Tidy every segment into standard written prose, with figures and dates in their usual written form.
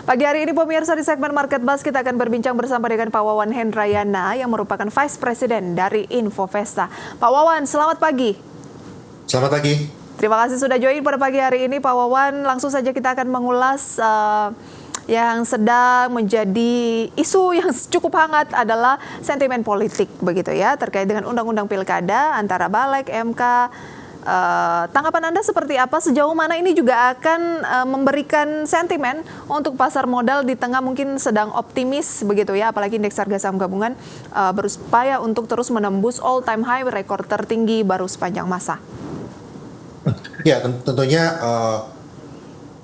Pagi hari ini pemirsa di segmen Market Buzz kita akan berbincang bersama dengan Pak Wawan Hendrayana yang merupakan Vice President dari Infovesta. Pak Wawan, selamat pagi. Selamat pagi. Terima kasih sudah join pada pagi hari ini Pak Wawan. Langsung saja kita akan mengulas yang sedang menjadi isu yang cukup hangat adalah sentimen politik begitu ya terkait dengan Undang-Undang Pilkada antara Balik, MK. Tanggapan Anda seperti apa? Sejauh mana ini juga akan memberikan sentimen untuk pasar modal di tengah mungkin sedang optimis begitu ya, apalagi indeks harga saham gabungan berupaya untuk terus menembus all time high rekor tertinggi baru sepanjang masa. Ya, tentunya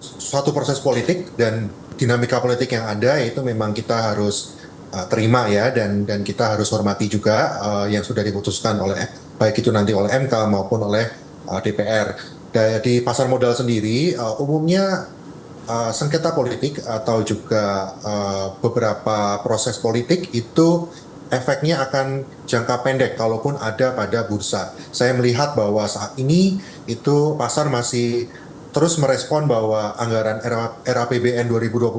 suatu proses politik dan dinamika politik yang ada itu memang kita harus terima ya, dan kita harus hormati juga yang sudah diputuskan oleh baik itu nanti oleh MK maupun oleh DPR. Di pasar modal sendiri umumnya sengketa politik atau juga beberapa proses politik itu efeknya akan jangka pendek kalaupun ada pada bursa. Saya melihat bahwa saat ini itu pasar masih terus merespon bahwa anggaran RAPBN 2025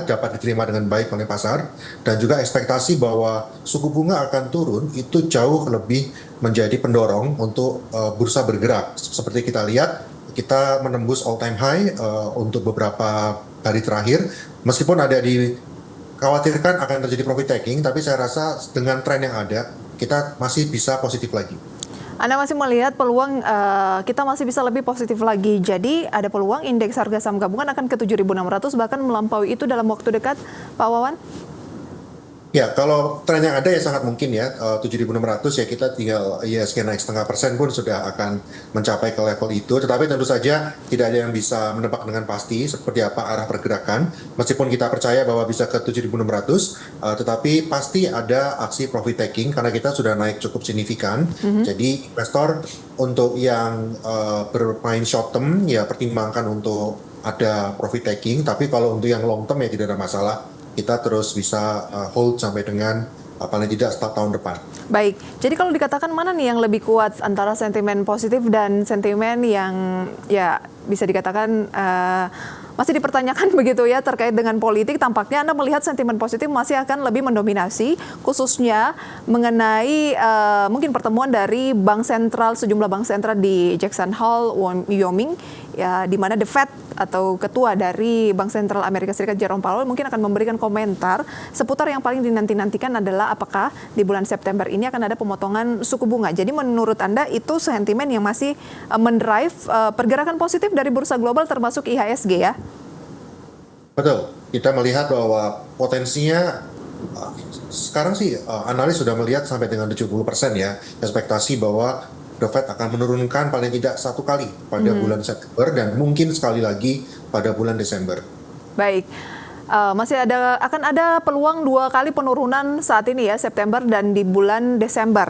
dapat diterima dengan baik oleh pasar, dan juga ekspektasi bahwa suku bunga akan turun itu jauh lebih menjadi pendorong untuk bursa bergerak. Seperti kita lihat, kita menembus all time high untuk beberapa hari terakhir, meskipun ada dikhawatirkan akan terjadi profit taking, tapi saya rasa dengan tren yang ada, kita masih bisa positif lagi. Anda masih melihat peluang kita masih bisa lebih positif lagi. Jadi ada peluang indeks harga saham gabungan akan ke 7.600 bahkan melampaui itu dalam waktu dekat, Pak Wawan? Ya, kalau tren yang ada ya sangat mungkin ya, 7.600 ya kita tinggal IHSG naik 0,5% pun sudah akan mencapai ke level itu. Tetapi tentu saja tidak ada yang bisa menebak dengan pasti seperti apa arah pergerakan. Meskipun kita percaya bahwa bisa ke 7.600, tetapi pasti ada aksi profit taking karena kita sudah naik cukup signifikan. Jadi investor untuk yang bermain short term ya pertimbangkan untuk ada profit taking. Tapi kalau untuk yang long term ya tidak ada masalah. Kita terus bisa hold sampai dengan paling tidak start tahun depan. Baik, jadi kalau dikatakan mana nih yang lebih kuat antara sentimen positif dan sentimen yang ya bisa dikatakan masih dipertanyakan begitu ya terkait dengan politik, tampaknya Anda melihat sentimen positif masih akan lebih mendominasi, khususnya mengenai mungkin pertemuan dari bank sentral, sejumlah bank sentral di Jackson Hole, Wyoming, ya, di mana The Fed atau ketua dari Bank Sentral Amerika Serikat Jerome Powell mungkin akan memberikan komentar seputar yang paling dinanti-nantikan adalah apakah di bulan September ini akan ada pemotongan suku bunga. Jadi menurut Anda itu sentimen yang masih mendrive pergerakan positif dari bursa global termasuk IHSG ya? Betul, kita melihat bahwa potensinya sekarang sih analis sudah melihat sampai dengan 70% ya, ekspektasi bahwa The Fed akan menurunkan paling tidak satu kali pada bulan September dan mungkin sekali lagi pada bulan Desember. Baik, masih akan ada peluang 2 kali penurunan saat ini ya, September dan di bulan Desember.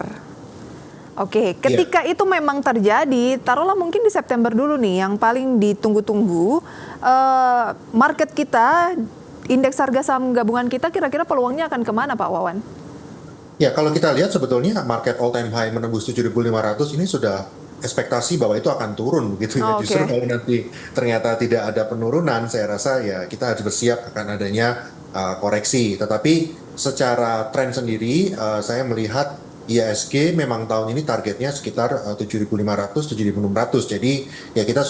Oke, ketika itu memang terjadi, taruhlah mungkin di September dulu nih yang paling ditunggu-tunggu, market kita, indeks harga saham gabungan kita kira-kira peluangnya akan kemana Pak Wawan? Ya, kalau kita lihat sebetulnya market all time high menembus 7.500 ini sudah ekspektasi bahwa itu akan turun gitu ya. Justru kalau nanti ternyata tidak ada penurunan, saya rasa ya kita harus bersiap akan adanya koreksi. Tetapi secara tren sendiri, saya melihat IHSG memang tahun ini targetnya sekitar 7.500, 7.600. Jadi ya kita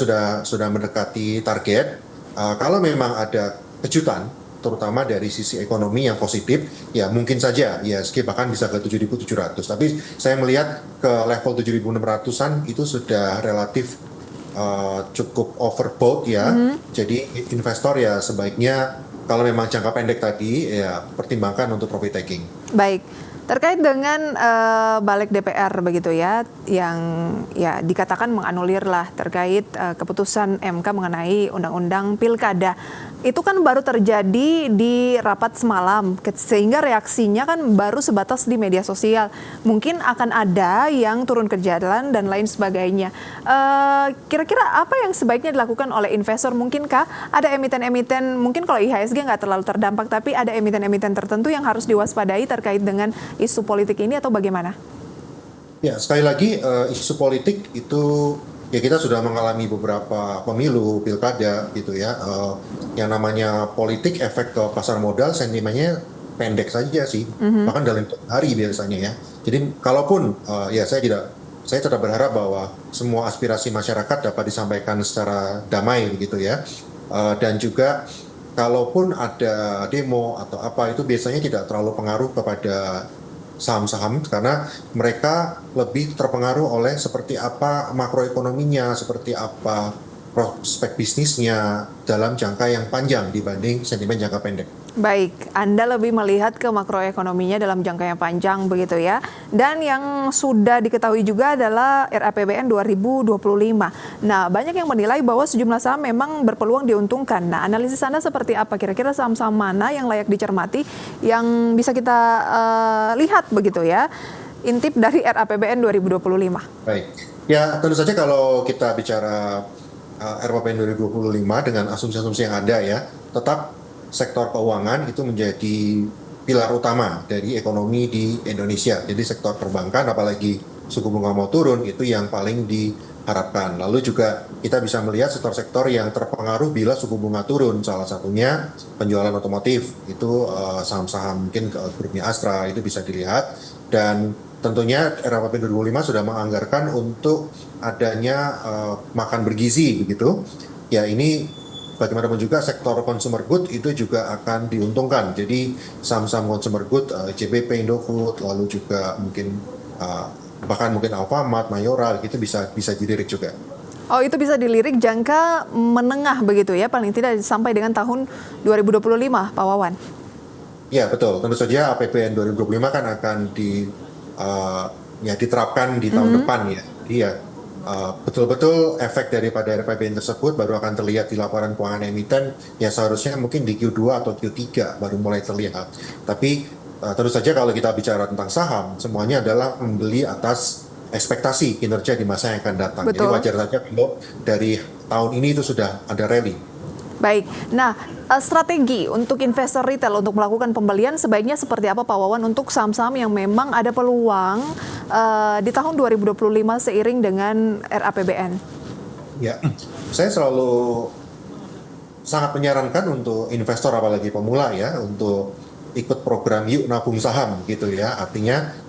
sudah mendekati target. Kalau memang ada kejutan, terutama dari sisi ekonomi yang positif, ya mungkin saja IHSG bahkan bisa ke 7.700. Tapi saya melihat ke level 7.600-an itu sudah relatif cukup overbought ya. Jadi investor ya sebaiknya kalau memang jangka pendek tadi ya pertimbangkan untuk profit taking. Baik. Terkait dengan balik DPR begitu ya, yang ya dikatakan menganulir lah terkait keputusan MK mengenai Undang-Undang Pilkada. Itu kan baru terjadi di rapat semalam, sehingga reaksinya kan baru sebatas di media sosial. Mungkin akan ada yang turun ke jalan dan lain sebagainya. Kira-kira apa yang sebaiknya dilakukan oleh investor? Mungkinkah ada emiten-emiten, mungkin kalau IHSG nggak terlalu terdampak, tapi ada emiten-emiten tertentu yang harus diwaspadai terkait dengan isu politik ini atau bagaimana? Ya, sekali lagi isu politik itu ya kita sudah mengalami beberapa pemilu, pilkada gitu ya. Yang namanya politik efek ke pasar modal sentimennya pendek saja sih, bahkan dalam hitungan hari biasanya ya. Jadi kalaupun ya saya tetap berharap bahwa semua aspirasi masyarakat dapat disampaikan secara damai begitu ya. Dan juga kalaupun ada demo atau apa itu biasanya tidak terlalu pengaruh kepada saham-saham karena mereka lebih terpengaruh oleh seperti apa makroekonominya, seperti apa prospek bisnisnya dalam jangka yang panjang dibanding sentimen jangka pendek. Baik, Anda lebih melihat ke makroekonominya dalam jangka yang panjang begitu ya. Dan yang sudah diketahui juga adalah RAPBN 2025. Nah, banyak yang menilai bahwa sejumlah saham memang berpeluang diuntungkan. Nah, analisis Anda seperti apa? Kira-kira saham-saham mana yang layak dicermati yang bisa kita lihat begitu ya? Intip dari RAPBN 2025. Baik, ya tentu saja kalau kita bicara RAPBN 2025 dengan asumsi-asumsi yang ada ya, tetap sektor keuangan itu menjadi pilar utama dari ekonomi di Indonesia. Jadi sektor perbankan apalagi suku bunga mau turun itu yang paling diharapkan. Lalu juga kita bisa melihat sektor-sektor yang terpengaruh bila suku bunga turun. Salah satunya penjualan otomotif itu saham-saham mungkin grupnya Astra itu bisa dilihat. Dan tentunya RAPBN 2025 sudah menganggarkan untuk adanya makan bergizi begitu. Ya ini bagaimanapun juga sektor consumer good itu juga akan diuntungkan. Jadi saham-saham consumer good, JBP, Indofood, lalu juga mungkin bahkan mungkin Alfamart, Mayoral gitu bisa dilirik juga. Oh, itu bisa dilirik jangka menengah begitu ya, paling tidak sampai dengan tahun 2025, Pak Wawan. Ya betul, tentu saja APBN 2025 kan akan diterapkan di tahun depan ya. Iya. Betul-betul efek daripada RAPBN tersebut baru akan terlihat di laporan keuangan emiten ya seharusnya mungkin di Q2 atau Q3 baru mulai terlihat. Tapi tentu saja kalau kita bicara tentang saham semuanya adalah membeli atas ekspektasi kinerja di masa yang akan datang. Betul. Jadi wajar saja kalau dari tahun ini itu sudah ada rally. Baik, nah strategi untuk investor retail untuk melakukan pembelian sebaiknya seperti apa Pak Wawan untuk saham-saham yang memang ada peluang di tahun 2025 seiring dengan RAPBN? Ya, saya selalu sangat menyarankan untuk investor apalagi pemula ya untuk ikut program Yuk Nabung Saham gitu ya. Artinya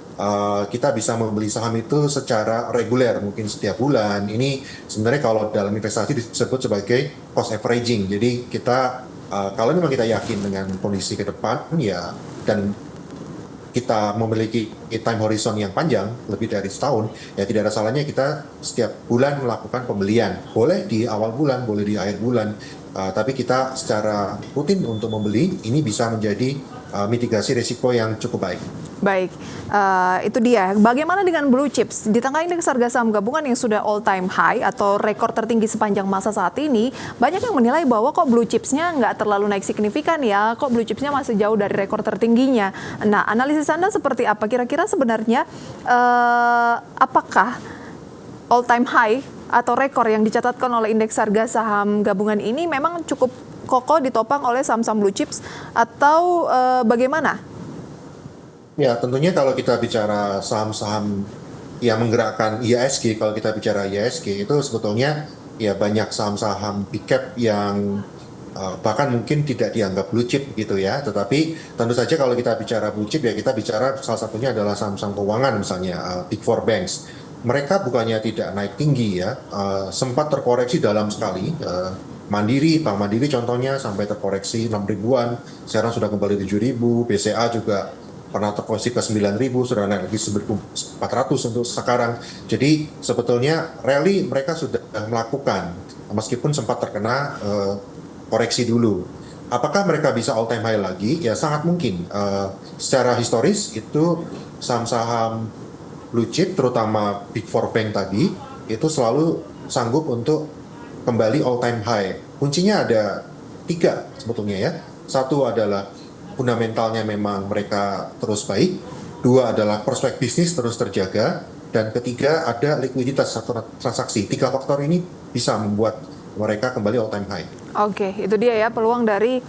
kita bisa membeli saham itu secara reguler mungkin setiap bulan. Ini sebenarnya kalau dalam investasi disebut sebagai cost averaging. Jadi kita kalau memang kita yakin dengan kondisi ke depan ya dan kita memiliki time horizon yang panjang lebih dari setahun ya tidak ada salahnya kita setiap bulan melakukan pembelian. Boleh di awal bulan, boleh di akhir bulan. Tapi kita secara rutin untuk membeli ini bisa menjadi mitigasi risiko yang cukup baik. Baik, itu dia. Bagaimana dengan blue chips? Di tengah indeks harga saham gabungan yang sudah all time high atau rekor tertinggi sepanjang masa saat ini, banyak yang menilai bahwa kok blue chipsnya nggak terlalu naik signifikan ya, kok blue chipsnya masih jauh dari rekor tertingginya. Nah, analisis Anda seperti apa? Kira-kira sebenarnya apakah all time high atau rekor yang dicatatkan oleh indeks harga saham gabungan ini memang cukup kokoh ditopang oleh saham-saham blue chips atau bagaimana? Ya, tentunya kalau kita bicara saham-saham yang menggerakkan IHSG, kalau kita bicara IHSG itu sebetulnya ya banyak saham-saham big cap yang bahkan mungkin tidak dianggap blue chip gitu ya. Tetapi tentu saja kalau kita bicara blue chip ya kita bicara salah satunya adalah saham-saham keuangan misalnya Big Four Banks. Mereka bukannya tidak naik tinggi ya, sempat terkoreksi dalam sekali. Mandiri, Bank Mandiri contohnya sampai terkoreksi 6 ribuan, sekarang sudah kembali 7 ribu, BCA juga pernah terkoreksi ke 9.000, sudah naik lagi 1.400 untuk sekarang. Jadi sebetulnya rally mereka sudah melakukan, meskipun sempat terkena koreksi dulu. Apakah mereka bisa all time high lagi? Ya sangat mungkin. Secara historis itu saham-saham blue chip, terutama Big Four Bank tadi, itu selalu sanggup untuk kembali all time high. Kuncinya ada 3 sebetulnya ya. Satu adalah fundamentalnya memang mereka terus baik, 2 adalah prospek bisnis terus terjaga, dan ketiga ada likuiditas atau transaksi. 3 faktor ini bisa membuat mereka kembali all time high. Oke, itu dia ya peluang dari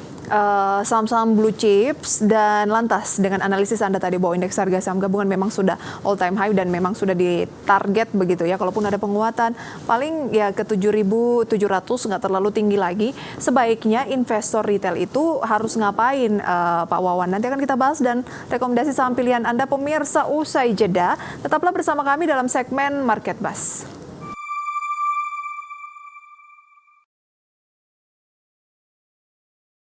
saham-saham blue chips, dan lantas dengan analisis Anda tadi bahwa indeks harga saham gabungan memang sudah all time high dan memang sudah di target begitu ya, kalaupun ada penguatan paling ya ke 7.700, nggak terlalu tinggi lagi. Sebaiknya investor retail itu harus ngapain, Pak Wawan? Nanti akan kita bahas dan rekomendasi saham pilihan Anda pemirsa usai jeda. Tetaplah bersama kami dalam segmen Market Buzz.